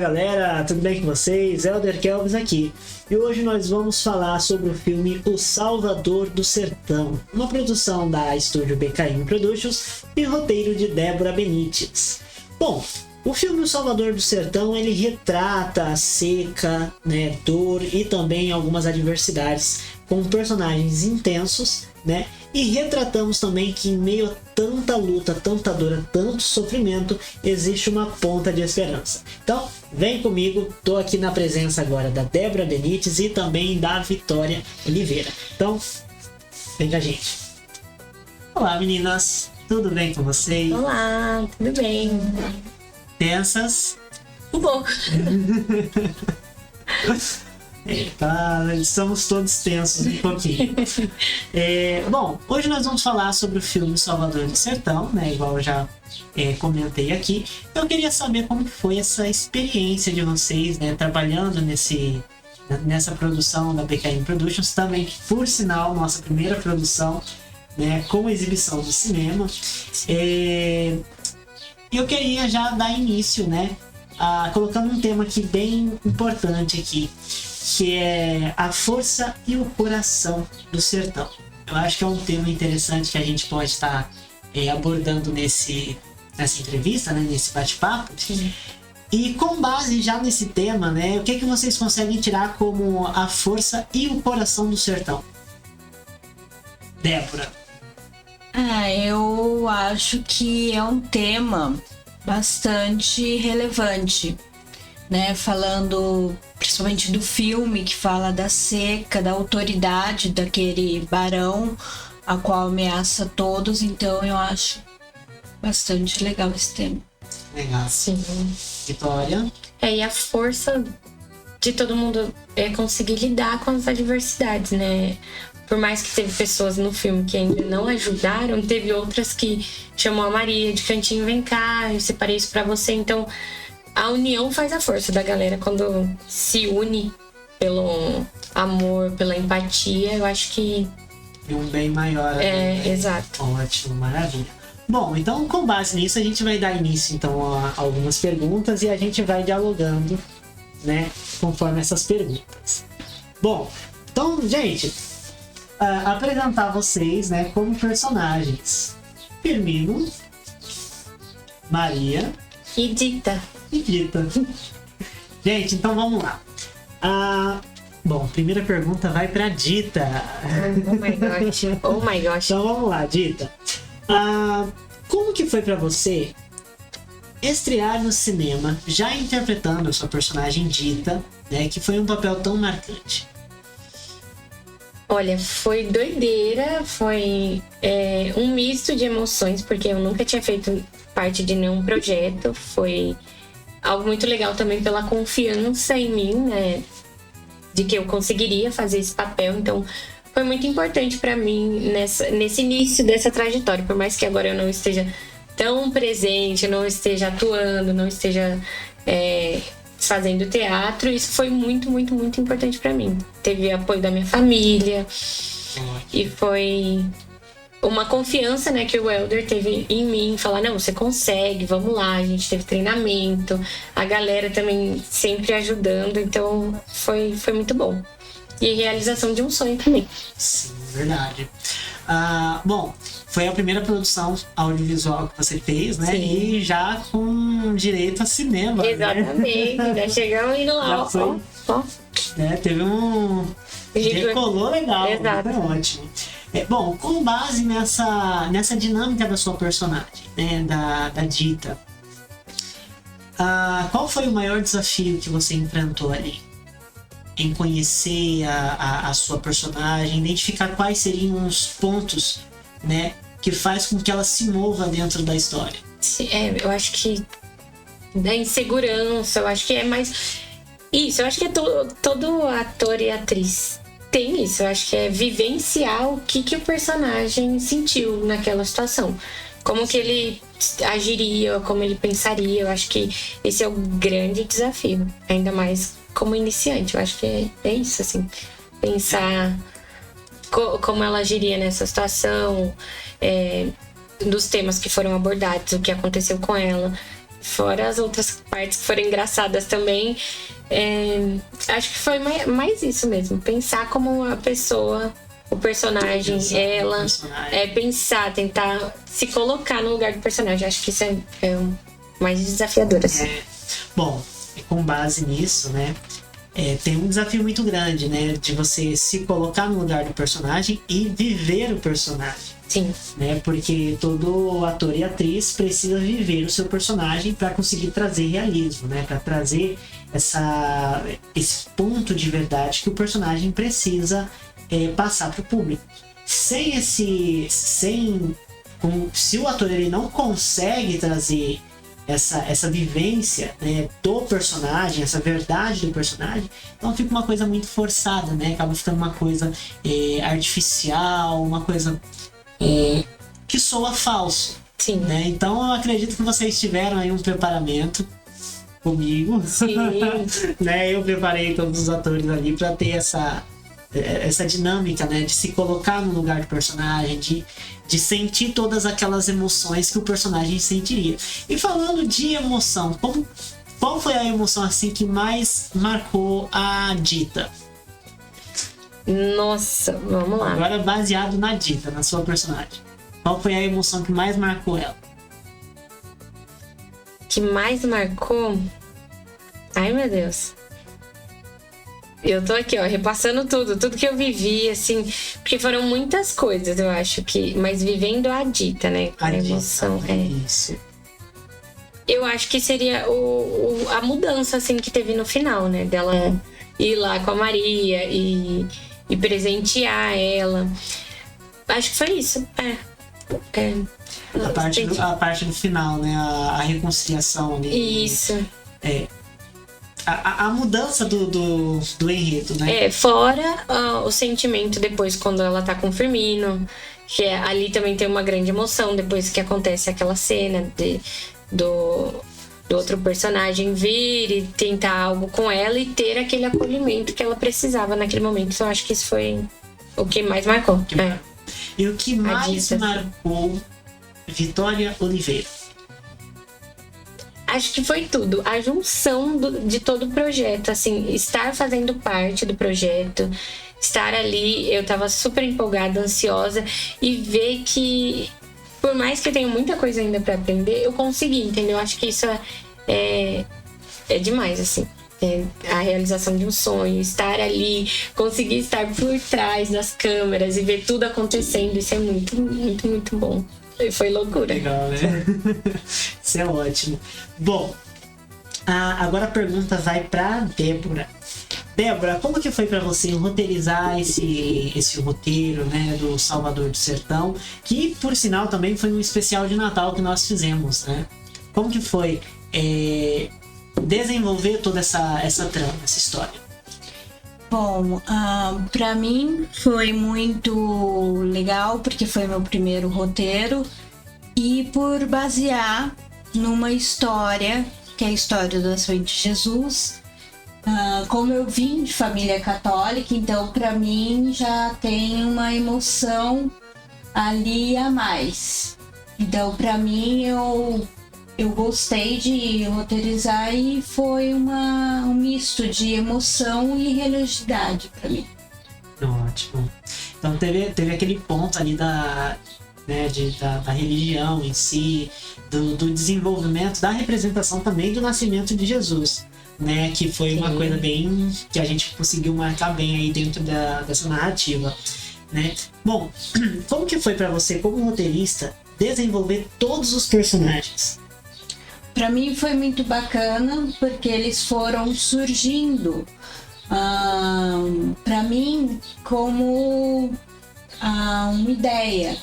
galera, tudo bem com vocês? Elder Kelvis aqui. E hoje nós vamos falar sobre o filme O Salvador do Sertão, uma produção da estúdio BKM Productions e roteiro de Débora Benítez. Bom, o filme O Salvador do Sertão, ele retrata a seca, dor e também algumas adversidades com personagens intensos, E retratamos também que em meio a tanta luta, tanta dor, tanto sofrimento, existe uma ponta de esperança. Então, vem comigo, tô aqui na presença agora da Débora Benítez e também da Vitória Oliveira. Então, vem com a gente. Olá, meninas, tudo bem com vocês? Olá, tudo bem? Tensas? Um pouco. Estamos todos tensos um pouquinho. Bom, hoje nós vamos falar sobre o filme Salvador do Sertão, igual eu já comentei aqui. Eu queria saber como foi essa experiência de vocês, trabalhando nessa produção da BKM Productions, também, por sinal, nossa primeira produção, com exibição do cinema. Eu queria já dar início, colocando um tema aqui bem importante aqui, que é a força e o coração do sertão. Eu acho que é um tema interessante que a gente pode estar abordando nessa entrevista, nesse bate-papo. Sim. E com base já nesse tema, o que vocês conseguem tirar como a força e o coração do sertão? Débora. Eu acho que é um tema bastante relevante, falando principalmente do filme, que fala da seca, da autoridade daquele barão, a qual ameaça todos. Então eu acho bastante legal esse tema. Legal. Sim. Vitória? E a força de todo mundo é conseguir lidar com as adversidades, Por mais que teve pessoas no filme que ainda não ajudaram, teve outras que chamou a Maria de cantinho, vem cá, eu separei isso pra você. Então, a união faz a força da galera quando se une pelo amor, pela empatia. Eu acho que... E um bem maior. Exato. Ótimo, maravilha. Bom, então com base nisso a gente vai dar início então a algumas perguntas e a gente vai dialogando, conforme essas perguntas. Bom, então, gente, apresentar vocês, como personagens. Firmino, Maria E Dita. e Dita. Gente, então vamos lá. Bom, primeira pergunta vai pra Dita. Oh my gosh. Oh my gosh. Então vamos lá, Dita. Como que foi pra você estrear no cinema, já interpretando a sua personagem Dita, que foi um papel tão marcante? Olha, foi doideira, foi um misto de emoções, porque eu nunca tinha feito parte de nenhum projeto. Foi algo muito legal também pela confiança em mim, de que eu conseguiria fazer esse papel. Então, foi muito importante para mim nesse início dessa trajetória. Por mais que agora eu não esteja tão presente, não esteja atuando, não esteja fazendo teatro, isso foi muito, muito, muito importante para mim. Teve apoio da minha família e foi uma confiança, que o Elder teve em mim, falar, não, você consegue, vamos lá. A gente teve treinamento, a galera também sempre ajudando, então foi muito bom. E realização de um sonho também. Sim, verdade. Bom, foi a primeira produção audiovisual que você fez, Sim. E já com direito a cinema. Exatamente, já chegamos indo lá, Já foi. ó. Teve um... Decolou legal. Exato. Foi ótimo. Bom, com base nessa dinâmica da sua personagem, da Dita, qual foi o maior desafio que você enfrentou ali? Em conhecer a sua personagem, identificar quais seriam os pontos, que faz com que ela se mova dentro da história. Eu acho que da insegurança, eu acho que é mais isso. Eu acho que todo ator e atriz tem isso. Eu acho que é vivenciar o que o personagem sentiu naquela situação, como que ele agiria, como ele pensaria. Eu acho que esse é o grande desafio, ainda mais como iniciante. Eu acho que é isso, assim, pensar como ela agiria nessa situação, dos temas que foram abordados, o que aconteceu com ela. Fora as outras partes que foram engraçadas também. Acho que foi mais isso mesmo. Pensar como a pessoa, o personagem, pensar, tentar se colocar no lugar do personagem. Acho que isso é o mais desafiador, assim. Bom, com base nisso, né? Tem um desafio muito grande, né? De você se colocar no lugar do personagem e viver o personagem. Sim. Né? Porque todo ator e atriz precisa viver o seu personagem para conseguir trazer realismo, né? Para trazer esse ponto de verdade que o personagem precisa passar para o público. Se o ator ele não consegue trazer essa vivência, né, do personagem, essa verdade do personagem, então fica uma coisa muito forçada, né? Acaba ficando uma coisa artificial, uma coisa que soa falso. Sim. Né? Então eu acredito que vocês tiveram aí um preparamento comigo. Sim. Né? Eu preparei todos os atores ali para ter essa dinâmica, né? De se colocar no lugar do personagem, de sentir todas aquelas emoções que o personagem sentiria. E falando de emoção, qual foi a emoção assim que mais marcou a Dita? Nossa, vamos lá. Agora baseado na Dita, na sua personagem. Qual foi a emoção que mais marcou ela? Que mais marcou? Ai, meu Deus. Eu tô aqui, ó, repassando tudo que eu vivi, assim, porque foram muitas coisas, eu acho que, mas vivendo a Dita, né? A emoção, Dita, isso. Eu acho que seria a mudança, assim, que teve no final, né? Dela ir lá com a Maria e presentear ela. Acho que foi isso. A parte do final, né? A reconciliação ali. Isso. A mudança do enredo, né? Fora o sentimento depois quando ela tá com o Firmino, que ali também tem uma grande emoção depois que acontece aquela cena do outro personagem vir e tentar algo com ela e ter aquele acolhimento que ela precisava naquele momento. Então eu acho que isso foi o que mais marcou. E o que mais marcou Vitória Oliveira? Acho que foi tudo. A junção de todo o projeto, assim, estar fazendo parte do projeto, estar ali, eu tava super empolgada, ansiosa, e ver que, por mais que eu tenha muita coisa ainda pra aprender, eu consegui, entendeu? Acho que isso é demais, assim. A realização de um sonho, estar ali, conseguir estar por trás das câmeras e ver tudo acontecendo, isso é muito, muito, muito bom. Foi loucura. Legal, né? Isso é ótimo. Bom, agora a pergunta vai pra Débora. Débora, como que foi pra você roteirizar esse roteiro, né, do Salvador do Sertão, que por sinal também foi um especial de Natal que nós fizemos, né? Como que foi desenvolver toda essa trama, essa história? Bom, pra mim foi muito legal porque foi meu primeiro roteiro e por basear numa história, que é a história do Nascimento de Jesus. Como eu vim de família católica, então pra mim já tem uma emoção ali a mais. Então pra mim eu gostei de roteirizar e foi um misto de emoção e religiosidade pra mim. Ótimo. Então teve aquele ponto ali da religião em si, do desenvolvimento, da representação também do nascimento de Jesus, né? Que foi uma coisa bem que a gente conseguiu marcar bem aí dentro dessa narrativa, né? Bom, como que foi pra você, como roteirista, desenvolver todos os personagens? Para mim foi muito bacana porque eles foram surgindo para mim como uma ideia,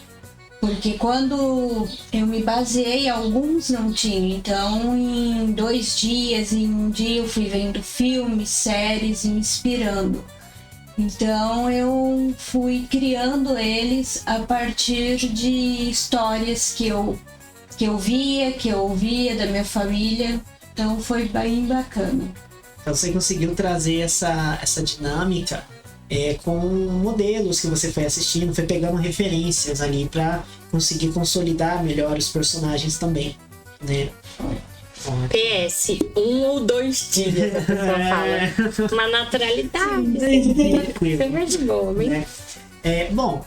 porque quando eu me baseei, alguns não tinham, então em 2 dias, em um dia eu fui vendo filmes, séries e me inspirando. Então eu fui criando eles a partir de histórias que eu via, que eu ouvia da minha família. Então foi bem bacana. Então você conseguiu trazer essa dinâmica com modelos que você foi assistindo, foi pegando referências ali para conseguir consolidar melhor os personagens também, né? PS, 1 ou 2 dias, a pessoa fala. Uma naturalidade. Sempre de boa, hein? Bom,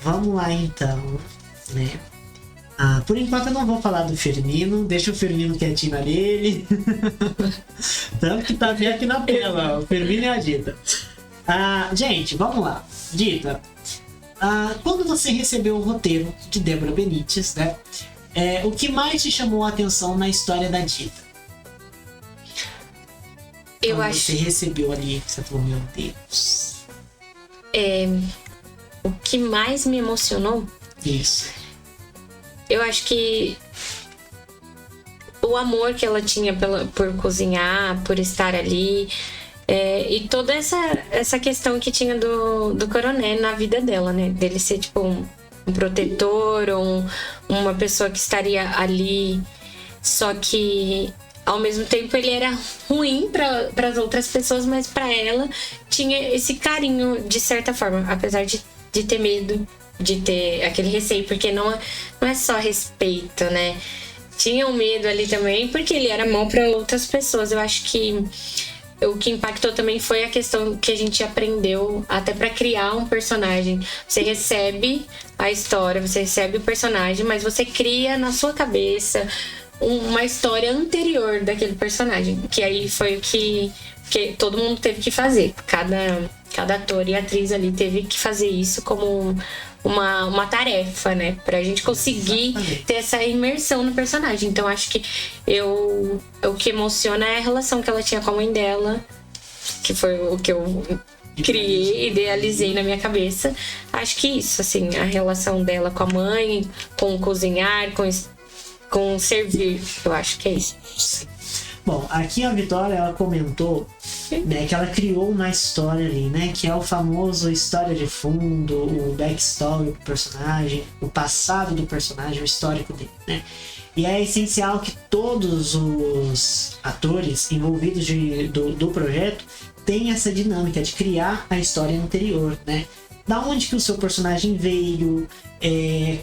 vamos lá então, né? Por enquanto eu não vou falar do Firmino, deixa o Firmino quietinho na dele. Tanto que tá bem aqui na tela, o Firmino e a Dita. Gente, vamos lá. Dita, quando você recebeu o roteiro de Débora Benítez, né? O que mais te chamou a atenção na história da Dita? Você recebeu ali, você falou, meu Deus. O que mais me emocionou? Isso. Eu acho que o amor que ela tinha por cozinhar, por estar ali, e toda essa questão que tinha do coronel na vida dela, né? Dele ser tipo um protetor ou uma pessoa que estaria ali, só que ao mesmo tempo ele era ruim para as outras pessoas, mas para ela tinha esse carinho de certa forma, apesar de ter medo, de ter aquele receio, porque não é só respeito, né? Tinha um medo ali também, porque ele era mal para outras pessoas. Eu acho que o que impactou também foi a questão que a gente aprendeu até para criar um personagem. Você recebe a história, você recebe o personagem, mas você cria na sua cabeça uma história anterior daquele personagem, que aí foi o que todo mundo teve que fazer. Cada ator e atriz ali teve que fazer isso como uma tarefa, né? Pra gente conseguir ter essa imersão no personagem. Então acho que o que emociona é a relação que ela tinha com a mãe dela, que foi o que eu criei, idealizei na minha cabeça. Acho que isso, assim, a relação dela com a mãe, com o cozinhar, com o servir. Eu acho que é isso. Bom, aqui a Vitória, ela comentou, né, que ela criou uma história ali, né, que é o famoso história de fundo, o backstory do personagem, o passado do personagem, o histórico dele, né. E é essencial que todos os atores envolvidos do projeto tenham essa dinâmica de criar a história anterior, né. Da onde que o seu personagem veio,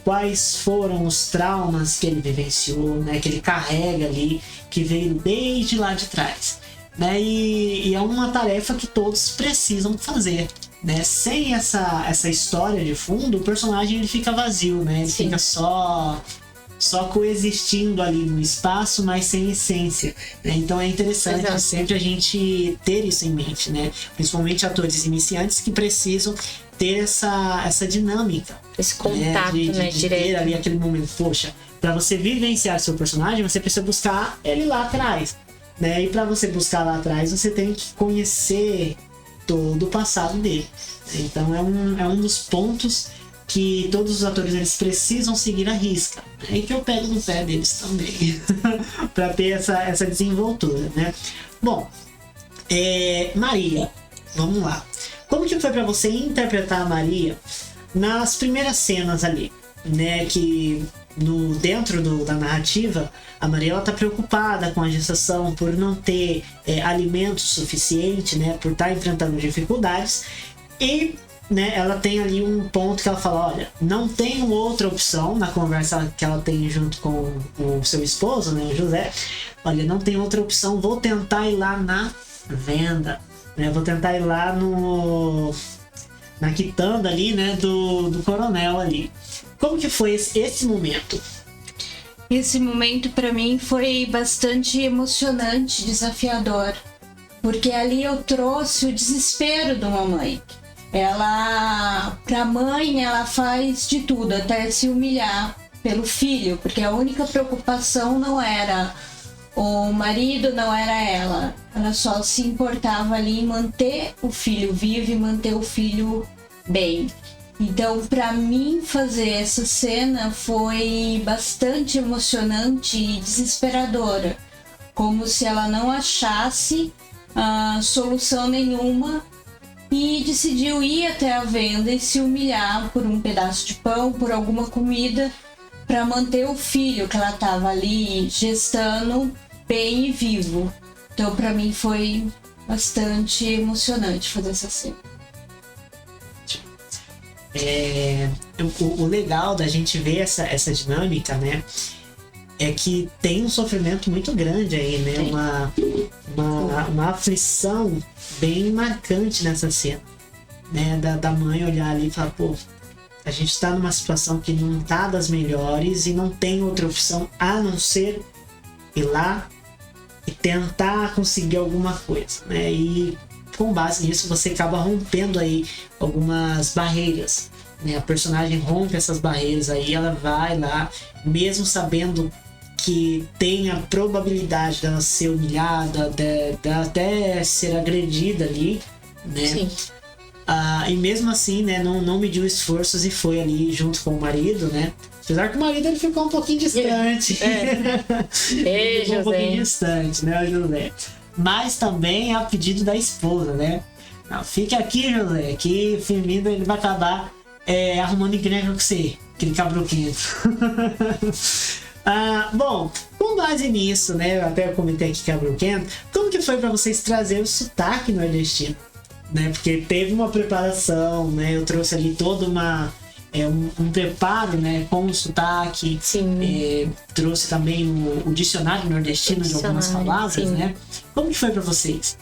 quais foram os traumas que ele vivenciou, né, que ele carrega ali, que veio desde lá de trás, né, e é uma tarefa que todos precisam fazer, né, sem essa história de fundo, o personagem ele fica vazio, né, ele fica só coexistindo ali no espaço, mas sem essência, né? Então é interessante sempre a gente ter isso em mente, né, principalmente atores iniciantes que precisam ter essa dinâmica, esse contato, né, de direto. ter ali aquele momento, poxa, para você vivenciar seu personagem, você precisa buscar ele lá atrás, né? E para você buscar lá atrás, você tem que conhecer todo o passado dele. Então é um dos pontos que todos os atores eles precisam seguir à risca, né? E que eu pego no pé deles também para ter essa desenvoltura, né? Bom, Maria, vamos lá. Como que foi para você interpretar a Maria nas primeiras cenas ali, né? Que dentro da narrativa, a Maria ela tá preocupada com a gestação por não ter alimento suficiente, né? Por estar enfrentando dificuldades e, né, ela tem ali um ponto que ela fala, olha, não tenho outra opção, na conversa que ela tem junto com o seu esposo, né, o José, olha, não tem outra opção, vou tentar ir lá na venda, né, vou tentar ir lá na quitanda ali, né, do coronel ali. Como que foi esse momento? Esse momento para mim foi bastante emocionante, desafiador, porque ali eu trouxe o desespero de uma mãe. Pra mãe, ela faz de tudo, até se humilhar pelo filho, porque a única preocupação não era o marido, não era ela. Ela só se importava ali em manter o filho vivo e manter o filho bem. Então, para mim, fazer essa cena foi bastante emocionante e desesperadora, como se ela não achasse solução nenhuma e decidiu ir até a venda e se humilhar por um pedaço de pão, por alguma comida, para manter o filho que ela estava ali gestando bem e vivo. Então, para mim, foi bastante emocionante fazer essa cena. O legal da gente ver essa dinâmica, né, é que tem um sofrimento muito grande aí, né? Uma aflição bem marcante nessa cena, né? Da mãe olhar ali e falar, pô, a gente tá numa situação que não tá das melhores e não tem outra opção a não ser ir lá e tentar conseguir alguma coisa, né? E com base nisso você acaba rompendo aí algumas barreiras, né? A personagem rompe essas barreiras aí, ela vai lá, mesmo sabendo que tem a probabilidade dela ser humilhada, dela até ser agredida ali, né? Sim. E mesmo assim, né, não mediu esforços e foi ali junto com o marido, né? Apesar que o marido ele ficou um pouquinho distante. Ei, ficou um pouquinho José. distante, né, o José? Mas também é a pedido da esposa, né? Não, fique aqui, José, que o Firmino ele vai acabar arrumando encrenca com você, aquele cabroquento. Bom, com base nisso, né, eu até comentei aqui cabroquento, como que foi pra vocês trazer o sotaque nordestino? Né, porque teve uma preparação, né, eu trouxe ali toda um preparo, né, com o sotaque. Sim. Trouxe também o dicionário nordestino de algumas palavras, sim. né? Como que foi pra vocês?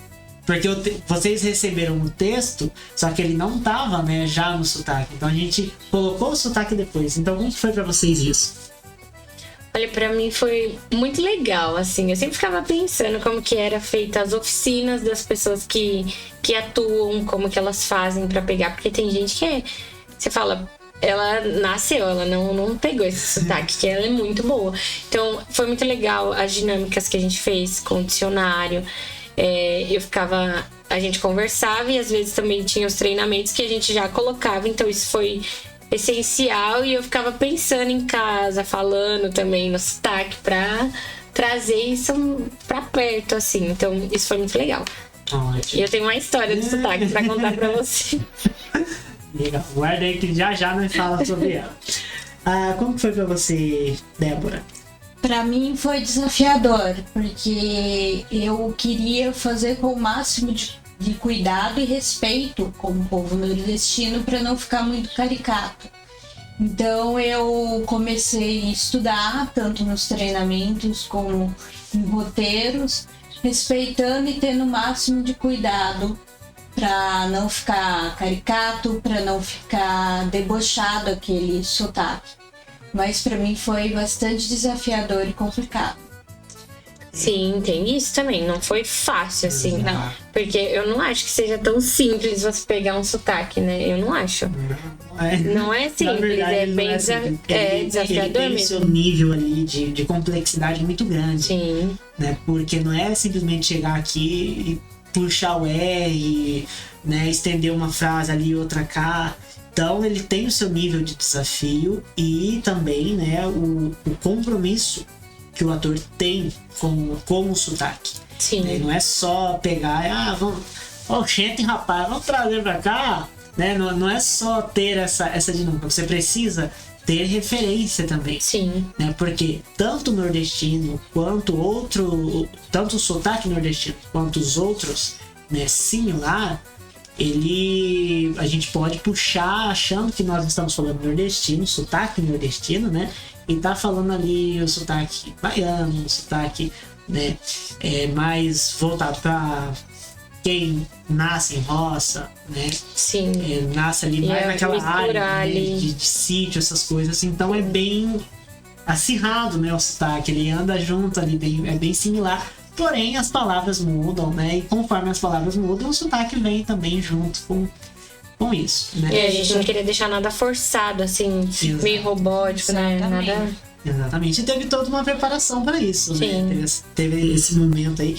Porque vocês receberam o texto, só que ele não tava, né, já no sotaque. Então a gente colocou o sotaque depois. Então como que foi pra vocês isso? Olha, pra mim foi muito legal, assim. Eu sempre ficava pensando como que era feita as oficinas das pessoas que atuam, como que elas fazem pra pegar. Porque tem gente que você fala, ela nasceu, ela não pegou esse sotaque, que ela é muito boa. Então foi muito legal as dinâmicas que a gente fez com o dicionário. A gente conversava e às vezes também tinha os treinamentos que a gente já colocava. Então isso foi essencial e eu ficava pensando em casa, falando também no sotaque pra trazer isso pra perto, assim. Então isso foi muito legal. Ótimo. E eu tenho uma história do sotaque pra contar pra você. Legal, guarda aí que já nós fala sobre ela. Como que foi pra você, Débora? Pra mim foi desafiador, porque eu queria fazer com o máximo de cuidado e respeito com o povo nordestino para não ficar muito caricato. Então eu comecei a estudar, tanto nos treinamentos como em roteiros, respeitando e tendo o máximo de cuidado para não ficar caricato, para não ficar debochado aquele sotaque. Mas para mim foi bastante desafiador e complicado. Sim, tem isso também. Não foi fácil, assim. Não. Porque eu não acho que seja tão simples você pegar um sotaque, né? Eu não acho. Não é simples, Na verdade, é ele bem não simples. desafiador ele tem mesmo. seu nível ali de complexidade muito grande. Sim, Né? Porque não é simplesmente chegar aqui e puxar o R, né? Estender uma frase ali e outra cá. Então ele tem o seu nível de desafio e também, né, o compromisso que o ator tem com o sotaque. sim. Né? Não é só pegar e vamos, gente, rapaz, vamos trazer pra cá, né? Não é só ter essa dinâmica, você precisa ter referência também. Sim. Né? Porque tanto o nordestino quanto tanto o sotaque nordestino quanto os outros, né, similar, a gente pode puxar achando que nós estamos falando nordestino, sotaque nordestino, né? E tá falando ali o sotaque baiano, o sotaque, né, mais voltado para quem nasce em roça, né? Sim. Nasce ali mais naquela área, né, ali. de sítio, essas coisas. Então é bem acirrado, né, o sotaque. Ele anda junto ali, é bem similar. Porém, as palavras mudam, né? E conforme as palavras mudam, o sotaque vem também junto com isso, né? E a gente não queria deixar nada forçado, assim, Exato. meio robótico, né? Exatamente. Nada. Exatamente. E teve toda uma preparação para isso, Sim. né? Teve esse momento aí.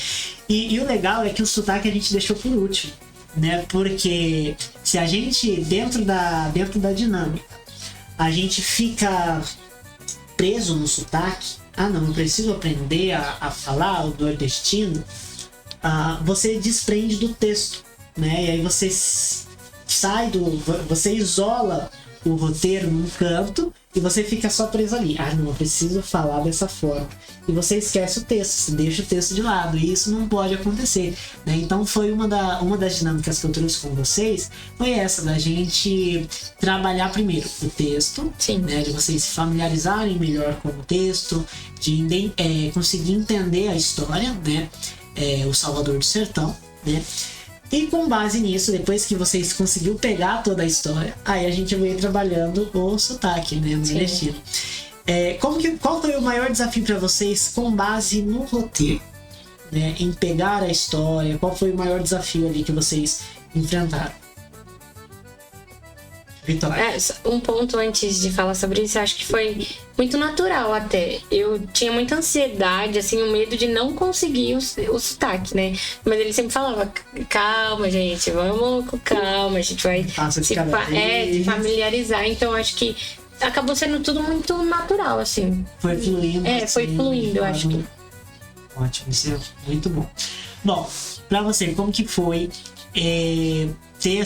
E o legal é que o sotaque a gente deixou por último, né? Porque se a gente, dentro da dinâmica, a gente fica preso no sotaque, não, eu preciso aprender a falar o nordestino, você desprende do texto, né? E aí você você isola o roteiro num canto e você fica só preso ali. Ah, não, eu preciso falar dessa forma. E você esquece o texto, você deixa o texto de lado. E isso não pode acontecer, né? Então foi uma das dinâmicas que eu trouxe com vocês, foi essa, da gente trabalhar primeiro o texto, né? De vocês se familiarizarem melhor com o texto, de conseguir entender a história, né? O Salvador do Sertão, né? E com base nisso, depois que vocês conseguiram pegar toda a história, aí a gente veio trabalhando o sotaque, né, no destino. Qual foi o maior desafio para vocês com base no roteiro, né, em pegar a história? Qual foi o maior desafio ali que vocês enfrentaram? Vitória. Um ponto antes de falar sobre isso, eu acho que foi muito natural até. Eu tinha muita ansiedade, assim, o medo de não conseguir o sotaque, né? Mas ele sempre falava, calma, gente, vamos com calma, a gente vai se familiarizar. Então, acho que acabou sendo tudo muito natural, assim. Foi fluindo. Foi fluindo, eu acho que. Ótimo, isso é muito bom. Bom, pra você, como que foi ter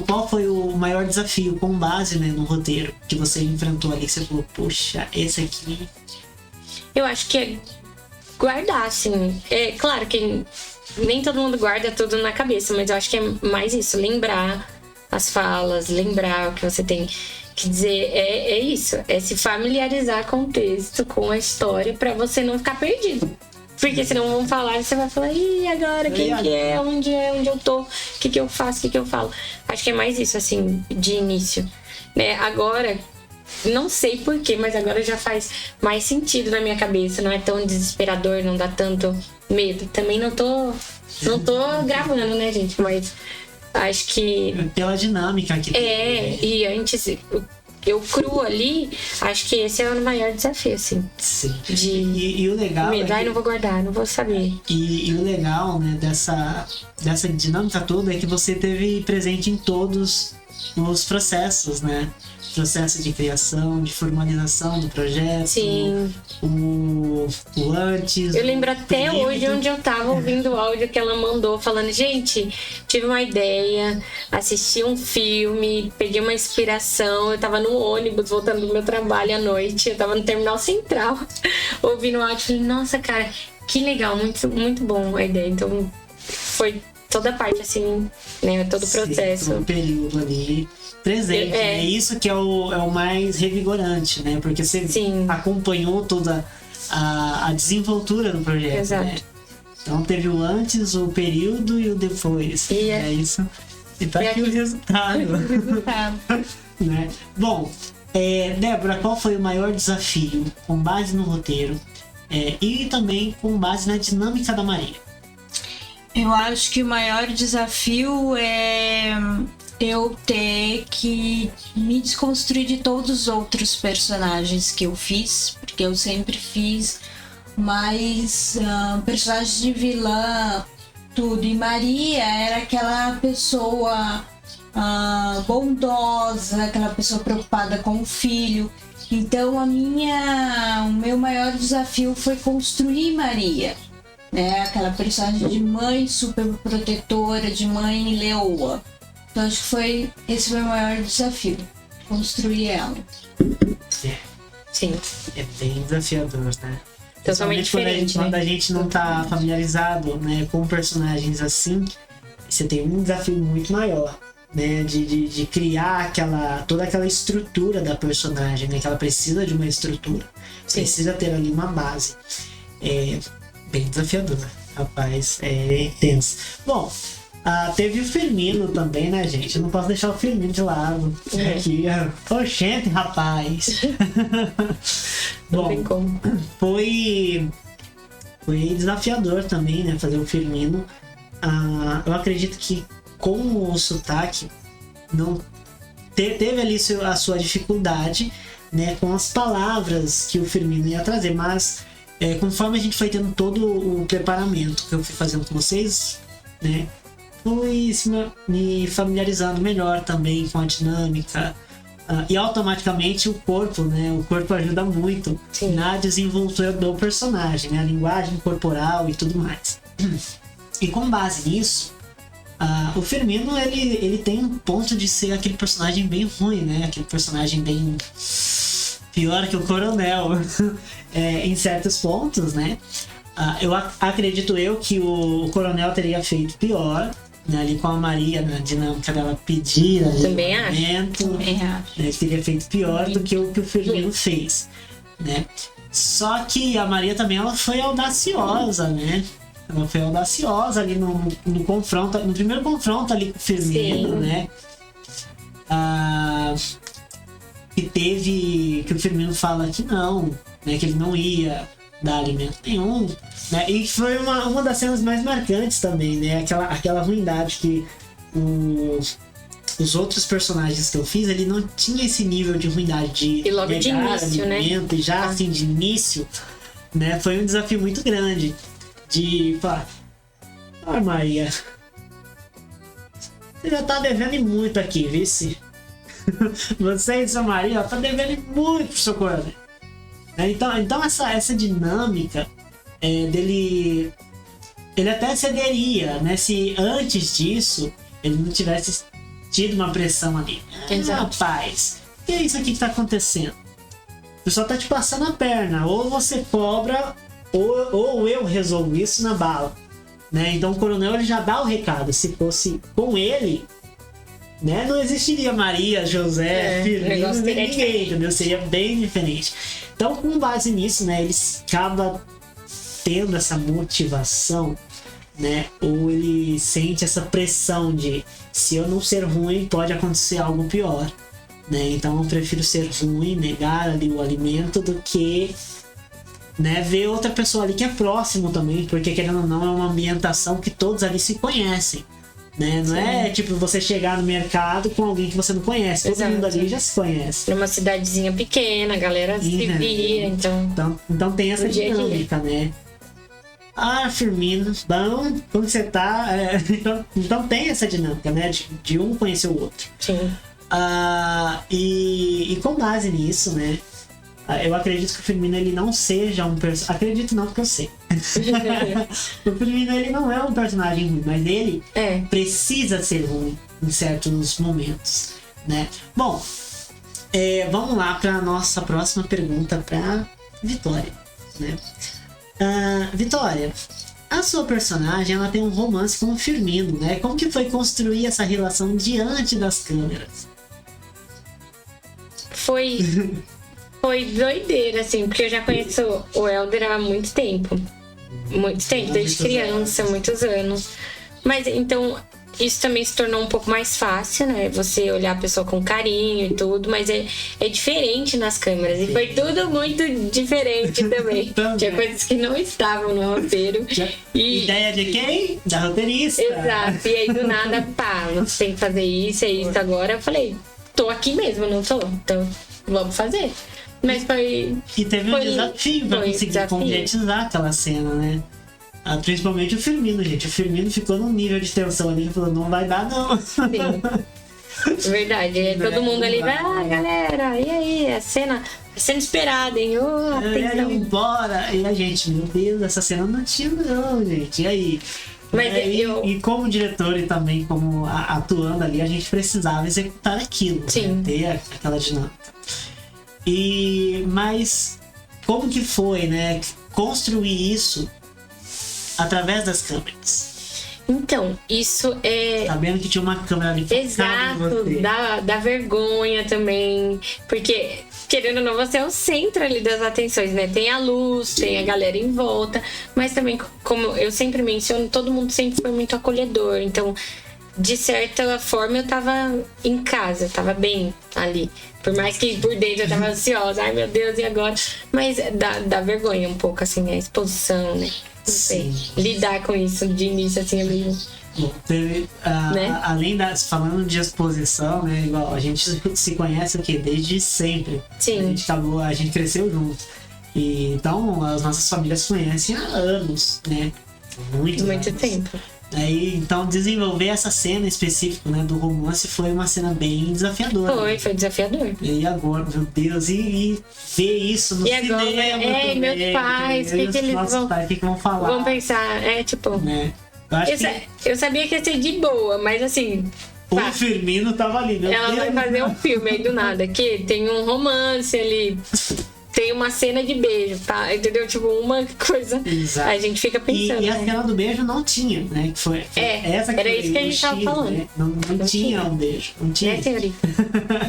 qual foi o maior desafio com base, né, no roteiro que você enfrentou ali, que você falou, poxa, esse aqui... Eu acho que é guardar, assim. É claro que nem todo mundo guarda tudo na cabeça, mas eu acho que é mais isso, lembrar as falas, lembrar o que você tem que dizer. É isso, é se familiarizar com o texto, com a história, pra você não ficar perdido. Porque senão vão falar e você vai falar, e agora, quem que é, onde eu tô, o que eu faço, o que eu falo. Acho que é mais isso, assim, de início, né? Agora, não sei porquê, mas agora já faz mais sentido na minha cabeça, não é tão desesperador, não dá tanto medo. Também não tô gravando, né, gente, mas acho que... Pela dinâmica que tem. E antes... Eu cru ali, acho que esse é o maior desafio, assim. Sim. E o legal... não vou guardar, não vou saber. E o legal, né, dessa dinâmica toda é que você teve presente em todos os processos, né? Processo de criação, de formalização do projeto. Sim. O antes. Eu lembro até hoje onde eu tava ouvindo o áudio que ela mandou, falando, gente, tive uma ideia, assisti um filme, peguei uma inspiração, eu tava no ônibus voltando do meu trabalho à noite, eu tava no Terminal Central, ouvindo o áudio, falei, nossa, cara, que legal, muito, muito bom a ideia. Então, foi toda a parte, assim, né, todo o processo. Todo o período ali presente, né? Isso que é o mais revigorante, né? Porque você acompanhou toda a desenvoltura do projeto. Exato. Né? Então teve o antes, o período e o depois. É isso. E tá aqui o resultado. Né? Bom, Débora, qual foi o maior desafio com base no roteiro e também com base na dinâmica da Maria? Eu acho que o maior desafio é eu ter que me desconstruir de todos os outros personagens que eu fiz, porque eu sempre fiz mais personagens de vilã, tudo. E Maria era aquela pessoa bondosa, aquela pessoa preocupada com o filho. Então o meu maior desafio foi construir Maria, né? Aquela personagem de mãe super protetora, de mãe leoa. Então acho que esse foi o maior desafio, construir ela. Sim. É bem desafiador, né? Totalmente diferente, quando a gente não tá familiarizado, né, com personagens assim, você tem um desafio muito maior, né? De criar toda aquela estrutura da personagem, né? Que ela precisa de uma estrutura. Precisa ter ali uma base. É bem desafiador, rapaz. É intenso. Bom, teve o Firmino também, né, gente? Eu não posso deixar o Firmino de lado. Aqui, oxente, rapaz. Bom, tem como. Foi desafiador também, né, fazer o Firmino. Eu acredito que com o sotaque não teve ali a sua dificuldade, né, com as palavras que o Firmino ia trazer, mas conforme a gente foi tendo todo o preparamento que eu fui fazendo com vocês, né, fui me familiarizando melhor também com a dinâmica, e automaticamente o corpo, né, o corpo ajuda muito na desenvoltura do personagem, né, a linguagem corporal e tudo mais. E com base nisso, O Firmino, ele tem um ponto de ser aquele personagem bem ruim, né? Aquele personagem bem pior que o Coronel em certos pontos, né? Acredito eu que o Coronel teria feito pior, né? Ali com a Maria, na dinâmica dela pedir Também acho. Né? Ele teria feito pior do que o Firmino fez, né? Só que a Maria também, ela foi audaciosa, né? Ela foi audaciosa ali no confronto, no primeiro confronto ali com o Firmino, Sim. né? Que o Firmino fala que não, né? Que ele não ia dar alimento nenhum, né? E foi uma das cenas mais marcantes também, né? Aquela ruindade que os outros personagens que eu fiz, ele não tinha esse nível de ruindade de E logo de início, alimento, né? E já assim de início, né? Foi um desafio muito grande de falar, Maria, você já tá devendo muito aqui, vice. Você e sua Maria tá devendo muito pro seu coronel. Então essa dinâmica dele, ele até cederia, né? Se antes disso ele não tivesse tido uma pressão ali. Rapaz, o que é isso aqui que tá acontecendo? O pessoal tá te passando a perna. Ou você cobra, ou eu resolvo isso na bala, né? Então o coronel, ele já dá o recado. Se fosse com ele, né, não existiria Maria, José, Firmino, ninguém, entendeu? Seria bem diferente. Então, com base nisso, né, ele acaba tendo essa motivação, né? Ou ele sente essa pressão de, se eu não ser ruim, pode acontecer algo pior, né? Então eu prefiro ser ruim, negar ali o alimento, do que, né, ver outra pessoa ali que é próximo também, porque querendo ou não é uma ambientação que todos ali se conhecem, né? Não é tipo você chegar no mercado com alguém que você não conhece, todo mundo ali já se conhece. Numa cidadezinha pequena, a galera se via, então tem essa dinâmica, né? Firmino, bom, como você tá? Então tem essa dinâmica, né? De um conhecer o outro. Sim. E com base nisso, né? Eu acredito que o Firmino, ele não seja um personagem. Acredito não, porque eu sei. O Firmino, ele não é um personagem ruim, mas ele precisa ser ruim em certos momentos, né? Bom, vamos lá para nossa próxima pergunta para Vitória, né? Vitória, a sua personagem, ela tem um romance com o Firmino, né? Como que foi construir essa relação diante das câmeras? Foi doideira, assim, porque eu já conheço o Helder há muito tempo. Desde criança, muitos anos. Mas então, isso também se tornou um pouco mais fácil, né? Você olhar a pessoa com carinho e tudo, mas é diferente nas câmeras. E foi tudo muito diferente também. Tinha coisas que não estavam no roteiro. Ideia de quem? Da roteirista. Exato. E aí, do nada, você tem que fazer isso, isso agora. Eu falei, tô aqui mesmo, não tô? Então, vamos fazer. Mas foi... E teve um desafio pra conseguir concretizar aquela cena, né? Principalmente o Firmino, gente. O Firmino ficou num nível de tensão ali, falou, não vai dar, não. Sim. Verdade. Todo mundo ali, galera, e aí? A cena esperada, hein? Atenção. Embora. E a gente, meu Deus, essa cena não tinha, não, gente. E aí? Mas e como diretor e também como atuando ali, a gente precisava executar aquilo. Sim. Né? Ter aquela dinâmica. Mas como que foi, né? Construir isso através das câmeras. Então, isso é... Sabendo que tinha uma câmera ali focada. Exato, dá vergonha também. Porque, querendo ou não, você é o centro ali das atenções, né? Tem a luz, tem a galera em volta. Mas também, como eu sempre menciono, todo mundo sempre foi muito acolhedor. Então, de certa forma, eu tava em casa, eu tava bem ali. Por mais que por dentro eu tava ansiosa. Ai, meu Deus, e agora? Mas dá vergonha um pouco, assim, a exposição, né? Não sei. Lidar com isso de início, assim, é meio... Bom, né? Além falando de exposição, né? Igual, a gente se conhece o quê? Desde sempre. Sim. A gente cresceu junto. E, então, as nossas famílias se conhecem há anos, né? Muito tempo. Então, desenvolver essa cena específica, né, do romance foi uma cena bem desafiadora. Foi desafiador. E agora, meu Deus, e ver isso no cinema. Agora, meus pais, o que eles vão... O que vão falar? Vão pensar, tipo... Né? Eu acho que Eu sabia que ia ser de boa, mas assim... o Firmino tava ali, meu Ela Deus. vai fazer um filme aí do nada, que tem um romance ali, tem uma cena de beijo, tá? Entendeu? Tipo, uma coisa. Exato. A gente fica pensando. E a né? cena do beijo não tinha, né? Que foi essa que era foi isso que a o gente tava X, falando. né? Não tinha um beijo. Não tinha. Né, senhorita?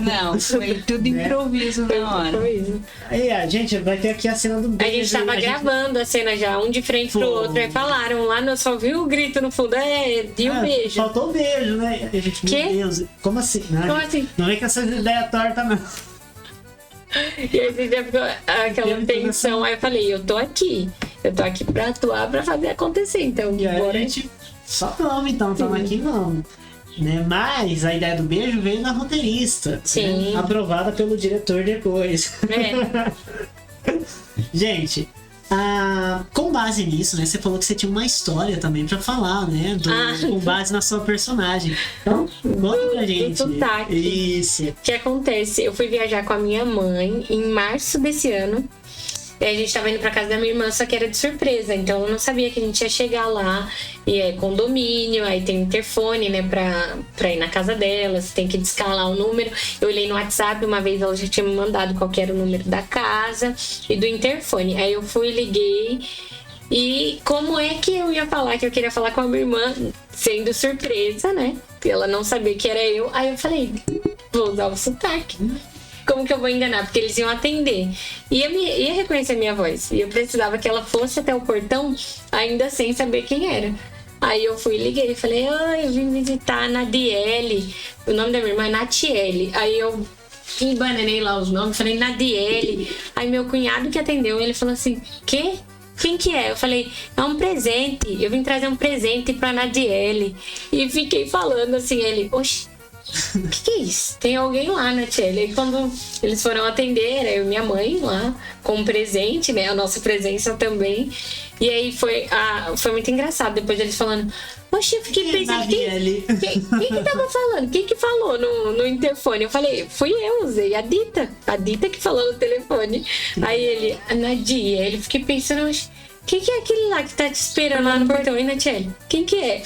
Não, foi tudo improviso na hora. Foi isso. Aí, a gente vai ter aqui a cena do A beijo. gente tava gravando a cena já, um de frente pro Pô. outro. Aí falaram lá, eu só vi o grito no fundo, de um beijo. Faltou o beijo, né? E a gente, Quê? meu Deus, como assim? Não, Como assim? Não vem com essas ideias tortas, não. E aí já ficou aquela Teve tensão. Aí eu falei, eu tô aqui pra atuar, pra fazer acontecer. Então, E aí bora. a gente só vamos, então, estamos aqui, vamos. Né? Mas a ideia do beijo veio da roteirista. Sim. Né? Aprovada pelo diretor depois. É. Gente, com base nisso, né? Você falou que você tinha uma história também pra falar, né? Com base na sua personagem. Então, conta pra gente. sotaque. Isso. O que acontece? Eu fui viajar com a minha mãe em março desse ano. E a gente tava indo pra casa da minha irmã, só que era de surpresa. Então eu não sabia que a gente ia chegar lá. E é condomínio, aí tem interfone, né, pra ir na casa dela. Você tem que discar lá o número. Eu olhei no WhatsApp, uma vez ela já tinha me mandado qual que era o número da casa e do interfone. Aí eu fui, liguei. E como é que eu ia falar que eu queria falar com a minha irmã, sendo surpresa, né? Porque ela não sabia que era eu. Aí eu falei, vou usar o sotaque. Como que eu vou enganar? Porque eles iam atender. Ia reconhecer a minha voz. E eu precisava que ela fosse até o portão, ainda sem saber quem era. Aí eu fui e liguei. Falei, eu vim visitar a Nadiele. O nome da minha irmã é Natiele. Aí eu embananei lá os nomes. Falei, Nadiele. Aí meu cunhado que atendeu, ele falou assim, quê? Quem que é? Eu falei, é um presente. Eu vim trazer um presente pra Nadiele. E fiquei falando assim, ele, oxi. O que é isso? Tem alguém lá, né, tia? E aí, quando eles foram atender, eu e minha mãe lá, com um presente, né? A nossa presença também. E aí foi muito engraçado. Depois eles falando, poxa, eu fiquei pensando, quem que tava falando? Quem que falou no interfone? Eu falei, fui eu, usei a Dita que falou no telefone. Aí ele, a Nadia, ele fiquei pensando, quem que é aquele lá que tá te esperando lá no portão, hein, Natiele? Quem que é?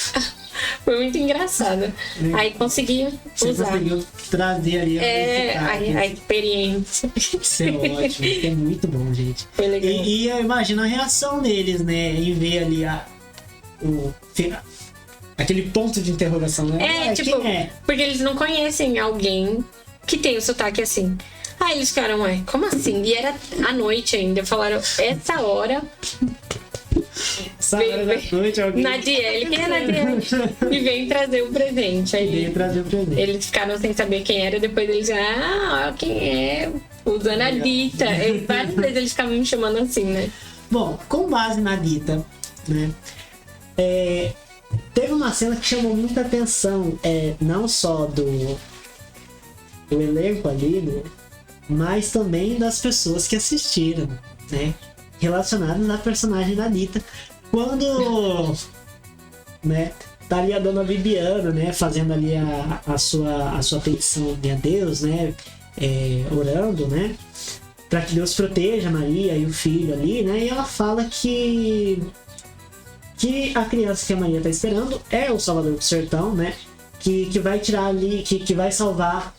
Foi muito engraçado. Aí consegui Você usar. conseguiu trazer ali a experiência. Isso é ótimo, isso é muito bom, gente. Foi legal. E eu imagino a reação deles, né? Em ver ali aquele ponto de interrogação, né? Tipo, quem é? porque eles não conhecem alguém que tem o sotaque assim. Aí eles ficaram, como assim? E era à noite ainda. Falaram, essa hora. Essa hora da noite, alguém... Nadiele, quem é Nadiele? E vem trazer o presente. Aí Veio trazer o presente. eles ficaram sem saber quem era. Depois eles quem é? Usando a Dita. Várias vezes eles ficavam me chamando assim, né? Bom, com base na Dita, né? Teve uma cena que chamou muita atenção, não só do elenco ali, né? Mas também das pessoas que assistiram, né? Relacionadas à personagem da Dita. Quando, né, tá ali a dona Bibiana, né, fazendo ali a sua petição a Deus, né, orando, né, para que Deus proteja Maria e o filho ali, né, e ela fala que a criança que a Maria tá esperando é o Salvador do Sertão, né, que vai tirar ali, que vai salvar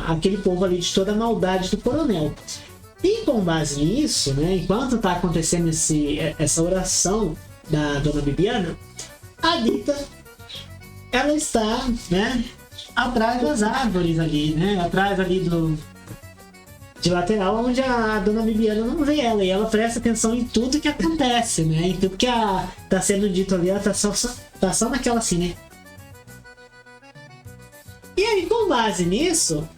aquele povo ali de toda a maldade do coronel. E com base nisso, né, enquanto tá acontecendo essa oração da dona Bibiana, a Dita, ela está, né, atrás das árvores ali, né, atrás ali de lateral, onde a dona Bibiana não vê ela, e ela presta atenção em tudo que acontece, né, em tudo que tá sendo dito ali, ela tá só naquela assim, né. E aí, com base nisso,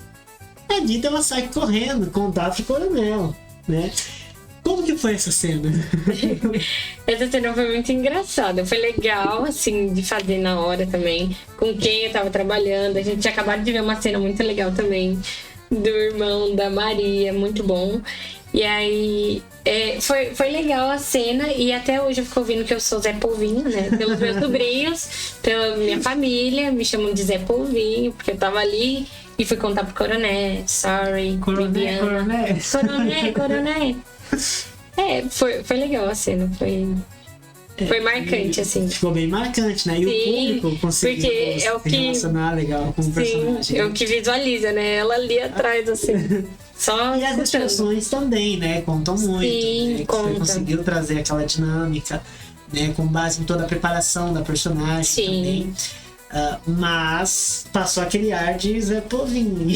a Dita, ela sai correndo contar pro coronel, né? Como que foi essa cena? Essa cena foi muito engraçada. Foi legal, assim, de fazer na hora também. Com quem eu tava trabalhando. A gente tinha acabado de ver uma cena muito legal também. Do irmão da Maria, muito bom. E aí, foi legal a cena. E até hoje eu fico ouvindo que eu sou Zé Polvinho, né? Pelos meus sobrinhos, pela minha família. Me chamam de Zé Polvinho, porque eu tava ali. E fui contar pro Coroné, sorry, Bibiana. Coroné. Foi legal a cena, foi... Foi marcante, assim. Ficou bem marcante, né? E Sim, o público conseguiu porque é o se que- relacionar legal com o personagem. Sim, é o que visualiza, né? Ela ali atrás, assim. Só E as escutando. expressões também, né? Contam muito. Sim, né? Que contam. você conseguiu trazer aquela dinâmica, né? Com base em toda a preparação da personagem Sim. também. Mas passou aquele ar de Zé Povinho.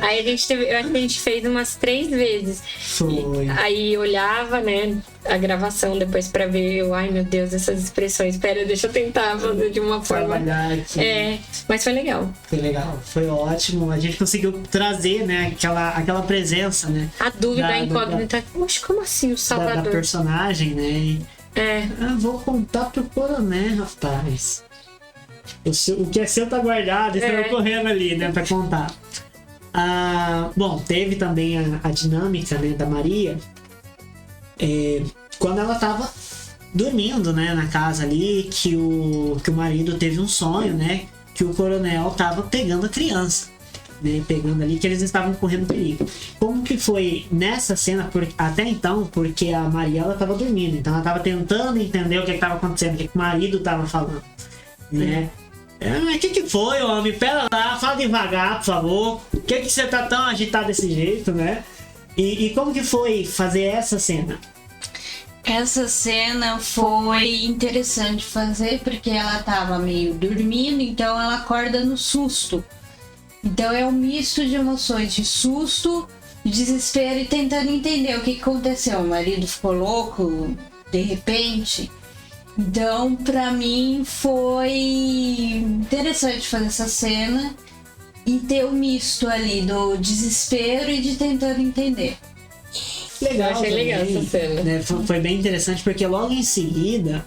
Aí eu acho que a gente fez umas 3 vezes. Foi. Aí olhava, né, a gravação depois pra ver, ai meu Deus, essas expressões. Pera, deixa eu tentar fazer de uma forma. Trabalhar aqui. Mas foi legal. Foi legal, foi ótimo. A gente conseguiu trazer, né, aquela presença, né? A dúvida, Da- a incógnita. Mas como assim o Da Salvador? personagem, né? E, vou contar pro coronel, rapaz. O que é seu tá guardado, estão correndo ali, né, pra contar. Bom, teve também a dinâmica, né, da Maria. Quando ela tava dormindo, né, na casa ali, que o marido teve um sonho, né, que o coronel tava pegando a criança, né, pegando ali, que eles estavam correndo perigo. Como que foi nessa cena, até então, porque a Maria, ela tava dormindo, então ela tava tentando entender o que tava acontecendo, o que o marido tava falando, né. Mas o que foi, homem? Pera lá, fala devagar, por favor. Por que você tá tão agitado desse jeito, né? E como que foi fazer essa cena? Essa cena foi interessante fazer porque ela tava meio dormindo, então ela acorda no susto. Então é um misto de emoções, de susto, desespero e tentando entender o que aconteceu. O marido ficou louco de repente. Então, pra mim foi interessante fazer essa cena e ter o misto ali do desespero e de tentando entender. Legal, Eu achei legal também, essa cena. né? Foi bem interessante porque logo em seguida,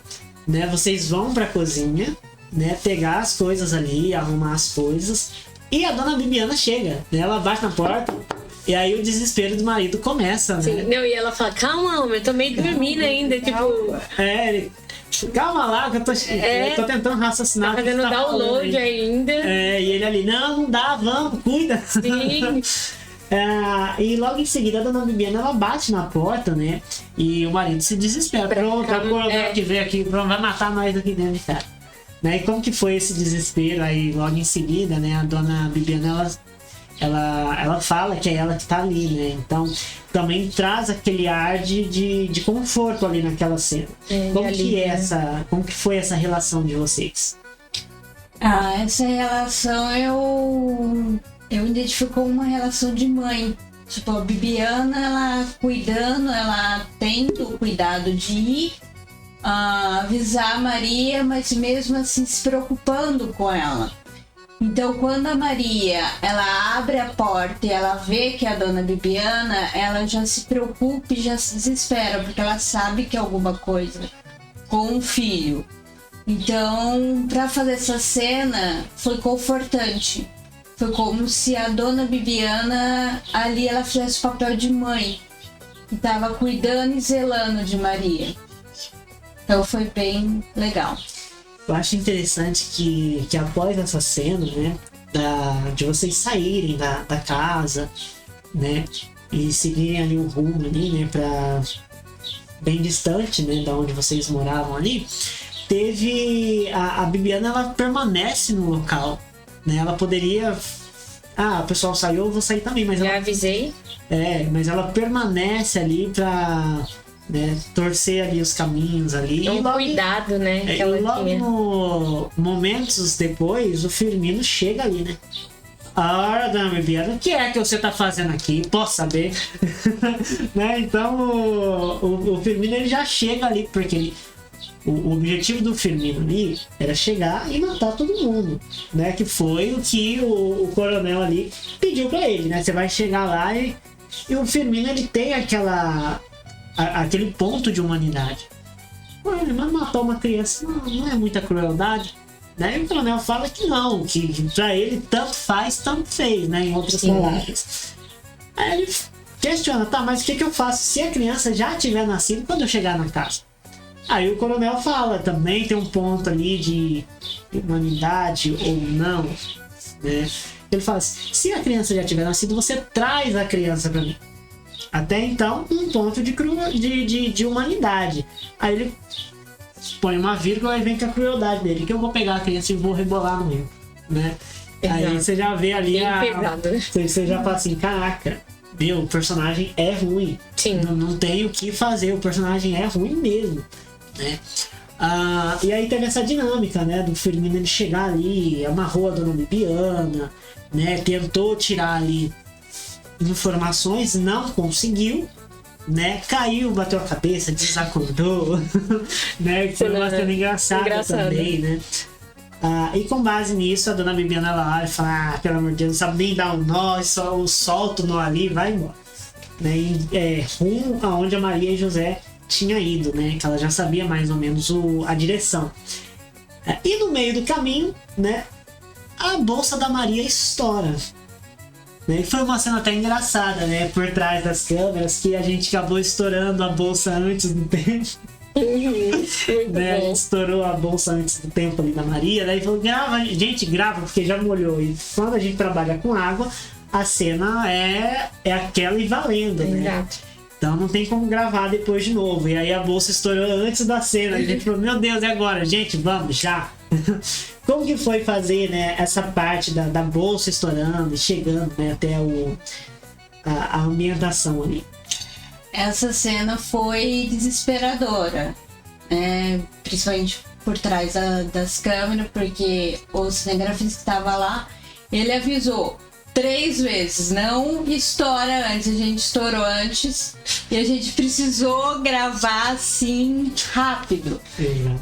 né, vocês vão pra cozinha, né, pegar as coisas ali, arrumar as coisas, e a dona Bibiana chega, né? Ela bate na porta. E aí o desespero do marido começa, né? Sim, não, e ela fala, calma, homem, eu tô meio dormindo ainda, tipo... Calma lá, que eu tô tentando raciocinar. Tá o que fazendo você tá download falando aí. ainda. E ele ali, não dá, vamos, cuida. Sim. E logo em seguida a dona Bibiana, ela bate na porta, né? E o marido se desespera. Pronto, a coronel que veio aqui, pronto, vai matar nós aqui dentro de casa. Né? E como que foi esse desespero? Aí logo em seguida, né, a dona Bibiana, ela fala que é ela que tá ali, né? Então também traz aquele ar de conforto ali naquela cena. Como que foi essa relação de vocês? Essa relação eu identifico uma relação de mãe. Tipo, a Bibiana, ela cuidando, ela tendo o cuidado de ir avisar a Maria, mas mesmo assim se preocupando com ela. Então, quando a Maria, ela abre a porta e ela vê que é a dona Bibiana, ela já se preocupa e já se desespera, porque ela sabe que é alguma coisa com o filho. Então, para fazer essa cena, foi confortante. Foi como se a dona Bibiana, ali, ela fizesse o papel de mãe, que estava cuidando e zelando de Maria. Então, foi bem legal. Eu acho interessante que após essa cena, né, de vocês saírem da casa, né, e seguirem ali o rumo ali, né, pra bem distante, né, da onde vocês moravam ali, teve a Bibiana, ela permanece no local, né, ela poderia, o pessoal saiu, eu vou sair também, mas Já avisei. mas ela permanece ali pra, né, torcer ali os caminhos ali. É um cuidado, né? Que ela E logo tinha. momentos depois, o Firmino chega ali, né? Dona Bibiana, o que é que você tá fazendo aqui? Posso saber? Né? Então, o Firmino, ele já chega ali, porque o objetivo do Firmino ali era chegar e matar todo mundo, né? Que foi o que o coronel ali pediu pra ele, né? Você vai chegar lá e o Firmino, ele tem aquele ponto de humanidade. Ele vai matar uma criança, não é muita crueldade, né? E o coronel fala que não, que pra ele tanto faz, tanto fez, né? Em outras palavras. Aí ele questiona, mas o que eu faço se a criança já tiver nascido quando eu chegar na casa? Aí o coronel fala, também tem um ponto ali de humanidade ou não, né? Ele fala assim, se a criança já tiver nascido, você traz a criança pra mim. Até então, um ponto de humanidade. Aí ele põe uma vírgula e vem com a crueldade dele, que eu vou pegar a criança e vou rebolar no rio, né? Aí você já vê ali você já fala assim, caraca, meu, o personagem é ruim. Sim. Não tem o que fazer, o personagem é ruim mesmo, né? E aí teve essa dinâmica, né, do Firmino ele chegar ali, amarrou a dona Bibiana, né, tentou tirar ali informações, não conseguiu, né, caiu, bateu a cabeça, desacordou, né, que foi bastante engraçado também, né. E com base nisso, a dona Bibiana ela olha e fala, pelo amor de Deus, não sabe nem dar um nó, só solta o nó ali e vai embora, né, rumo aonde a Maria e José tinha ido, né, que ela já sabia mais ou menos a direção. E no meio do caminho, né, a bolsa da Maria estoura. Né? Foi uma cena até engraçada, né, por trás das câmeras, que a gente acabou estourando a bolsa antes do tempo. Né? A gente estourou a bolsa antes do tempo ali da Maria, daí falou, grava, porque já molhou. E quando a gente trabalha com água, a cena é aquela e valendo, né? Exato. Então não tem como gravar depois de novo. E aí a bolsa estourou antes da cena. A gente falou, meu Deus, e agora? Gente, vamos, já! Como que foi fazer, né, essa parte da bolsa estourando e chegando, né, até a ambientação ali? Essa cena foi desesperadora, né? Principalmente por trás das câmeras, porque o cinegrafista que estava lá, ele avisou 3 vezes, não estoura antes, a gente estourou antes e a gente precisou gravar assim rápido.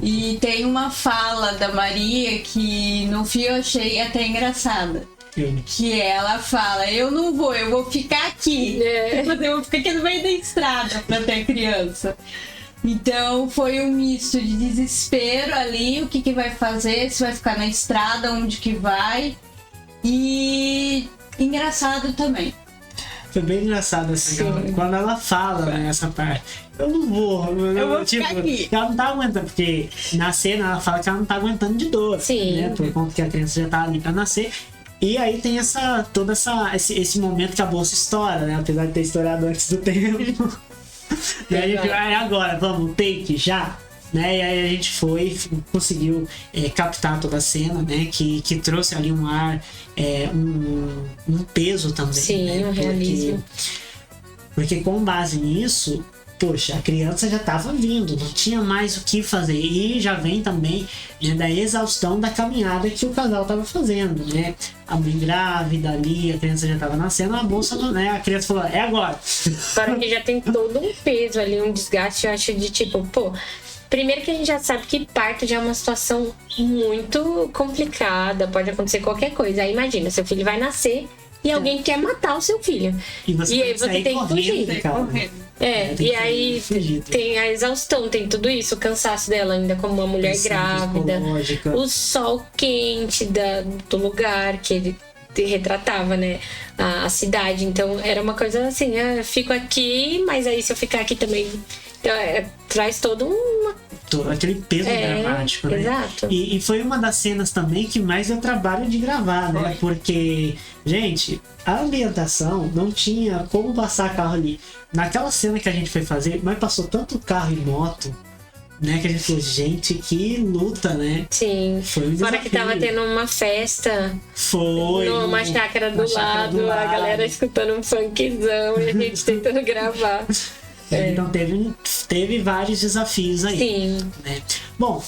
E tem uma fala da Maria que no fim eu achei até engraçada. Que ela fala, eu não vou, eu vou ficar aqui. Eu vou ficar aqui no meio da estrada pra ter criança. Então foi um misto de desespero ali, o que vai fazer, se vai ficar na estrada, onde que vai. E engraçado também. Foi bem engraçado assim, quando ela fala, né, essa parte. Eu não vou, eu vou tipo, ficar aqui. Ela não tá aguentando, porque na cena ela fala que ela não tá aguentando de dor. Sim. Né, por conta que a criança já tá ali pra nascer. E aí tem esse momento que a bolsa estoura, né? Apesar de ter estourado antes do tempo. E aí a gente vai, agora, vamos, take já. Né? E aí a gente conseguiu captar toda a cena, né? Que trouxe ali um ar, um peso também. Sim, né? um realismo. Porque com base nisso, poxa, a criança já estava vindo, não tinha mais o que fazer. E já vem também, né, da exaustão da caminhada que o casal estava fazendo, né? A mãe grávida ali, a criança já estava nascendo, a bolsa, né? A criança falou, é agora. Agora que já tem todo um peso ali, um desgaste, eu acho, de tipo, pô... Primeiro que a gente já sabe que parto já é uma situação muito complicada, pode acontecer qualquer coisa. Aí imagina, seu filho vai nascer e alguém quer matar o seu filho. E aí você tem que fugir. E aí tem a exaustão, tem tudo isso, o cansaço dela ainda como uma mulher grávida, o sol quente do lugar que ele retratava, né, a cidade. Então era uma coisa assim, eu fico aqui, mas aí se eu ficar aqui também... traz todo aquele peso dramático, né? Exato. E foi uma das cenas também que mais deu trabalho de gravar, né? Porque, gente, a ambientação não tinha como passar carro ali. Naquela cena que a gente foi fazer, mas passou tanto carro e moto, né? Que a gente falou, gente, que luta, né? Sim. Foi um desafio. Fora que tava tendo uma festa. Numa chácara do lado, a galera escutando um funkzão e a gente tentando gravar. Então teve vários desafios aí. Sim. Né? Bom,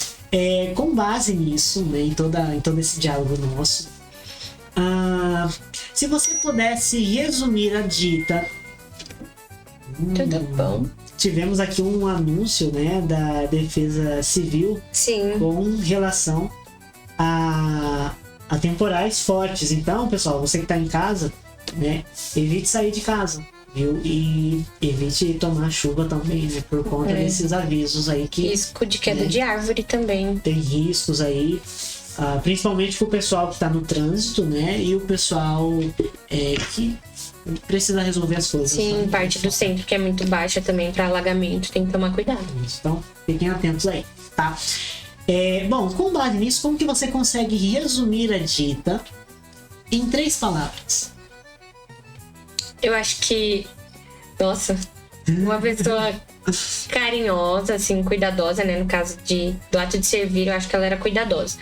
com base nisso, né, em todo esse diálogo nosso, se você pudesse resumir a dita... Tudo bom. Tivemos aqui um anúncio, né, da Defesa Civil. Sim. Com relação a temporais fortes. Então, pessoal, você que está em casa, né, evite sair de casa. Viu? E evite tomar chuva também, né? Por conta desses avisos aí que... Risco de queda de árvore também. Tem riscos aí, principalmente pro pessoal que tá no trânsito, né? E o pessoal que precisa resolver as coisas. Sim, parte do centro que é muito baixa também para alagamento, tem que tomar cuidado. Então, fiquem atentos aí, tá? Bom, com base nisso, como que você consegue resumir a dita em 3 palavras? Eu acho que... Nossa, uma pessoa carinhosa, assim, cuidadosa, né? No caso do ato de servir, eu acho que ela era cuidadosa.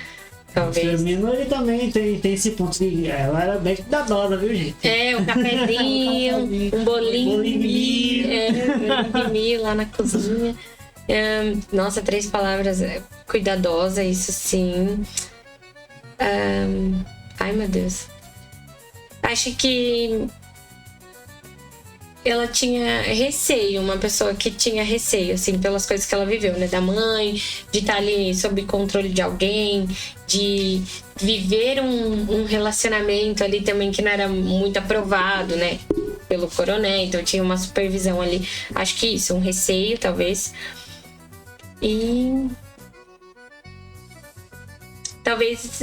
O Talvez. Firmino, ele também tem esse ponto de... Ela era bem cuidadosa, viu, gente? Um cafezinho, um bolinho de milho, bolinho de milho lá na cozinha. Nossa, 3 palavras. Cuidadosa, isso sim. Ai, meu Deus. Acho que ela tinha receio, uma pessoa que tinha receio, assim, pelas coisas que ela viveu, né? Da mãe, de estar ali sob controle de alguém, de viver um relacionamento ali também que não era muito aprovado, né? Pelo coronel, então tinha uma supervisão ali. Acho que isso, um receio, talvez. E... talvez...